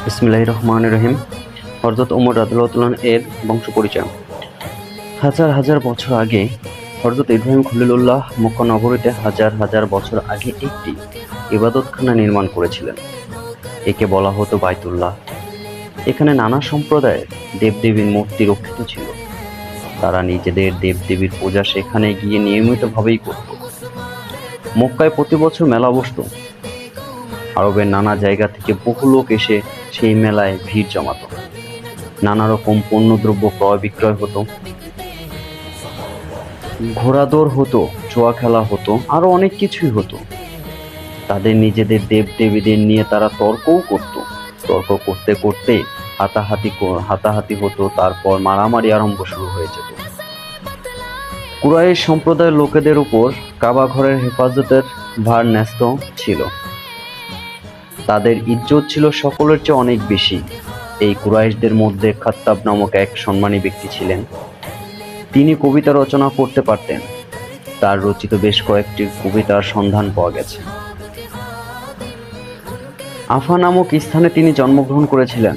বিসমিল্লাহির রহমানির রহিম। হযরত ওমর রাদিয়াল্লাহু আনহু এর বংশ পরিচয়। হাজার হাজার বছর আগে হযরত ইব্রাহিম খলিলুল্লাহ মক্কা নগরীতে হাজার হাজার বছর আগে একটি ইবাদতখানা নির্মাণ করেছিলেন। একে বলা হতো বাইতুল্লাহ। এখানে নানা সম্প্রদায়ের দেবদেবীর মূর্তি রক্ষিত ছিল। তারা নিজেদের দেবদেবীর পূজা সেখানে গিয়ে নিয়মিতভাবেই করত। মক্কায় প্রতি বছর মেলা বসত। আরবের নানা জায়গা থেকে বহু লোক এসে সেই মেলায় ভিড় জমাত। নানা রকম পণ্যদ্রব্য ক্রয় বিক্রয় হতো, ঘোড়াদৌড় হতো, জুয়া খেলা হতো, আরো অনেক কিছুই হতো। তাদের নিজেদের দেবদেবীদের নিয়ে তারা তর্কও করত। তর্ক করতে করতে হাতাহাতি হতো, তারপর মারামারি আরম্ভ শুরু হয়ে যেত। কুরাইশ সম্প্রদায়ের লোকেদের উপর কাবা ঘরের হেফাজতের ভার ন্যস্ত ছিল। তাদের ইজ্জত ছিল সকলের চেয়ে অনেক বেশি। এই কুরাইশদের মধ্যে খাত্তাব নামক এক সম্মানী ব্যক্তি ছিলেন। তিনি কবিতা রচনা করতে পারতেন। তার রচিত বেশ কয়েকটি কবিতার সন্ধান পাওয়া গেছে। আফা নামক স্থানে তিনি জন্মগ্রহণ করেছিলেন।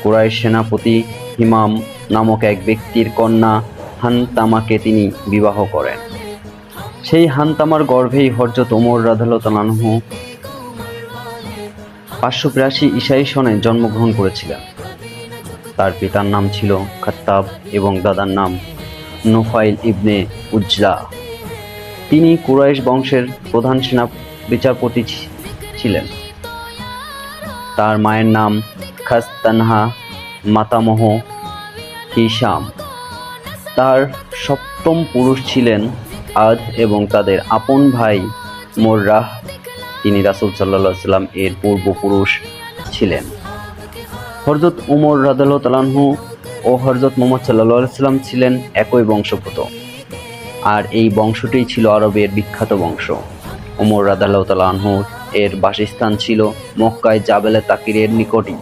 কুরাইশ সেনাপতি হিমাম নামক এক ব্যক্তির কন্যা হানতামাকে তিনি বিবাহ করেন। সেই হানতামার গর্ভেই হযরত ওমর রাদিয়াল্লাহু আনহু 582 ঈসাই সনে জন্মগ্রহণ করেছিলেন। তার পিতার নাম ছিল খাত্তাব এবং দাদার নাম নুফাইল ইবনে উজলা। তিনি কুরাইশ বংশের প্রধান সেনা বিচারপতি ছিলেন। তার মায়ের নাম খাসতানহা, মাতামহ হিশাম। তার সপ্তম পুরুষ ছিলেন আদ এবং তাদের আপন ভাই মোররাহ। তিনি রাসূল সাল্লাল্লাহু আলাইহি ওয়াসাল্লাম এর পূর্বপুরুষ ছিলেন। হযরত ওমর রাদিয়াল্লাহু আনহু ও হযরত মুহাম্মদ সাল্লাল্লাহু আলাইহি ওয়াসাল্লাম ছিলেন একই বংশোদ্ভূত। আর এই বংশটিই ছিল আরবের বিখ্যাত বংশ। ওমর রাদিয়াল্লাহু আনহু এর বাসস্থান ছিল মক্কায় জাবেলে তাকিরের নিকটই।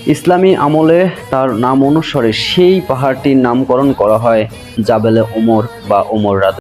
ইসলামী আমলে তার নাম অনুসারে সেই পাহাড়টির নামকরণ করা হয় জাবেলে ওমর বা ওমর রাদিয়াল্লাহু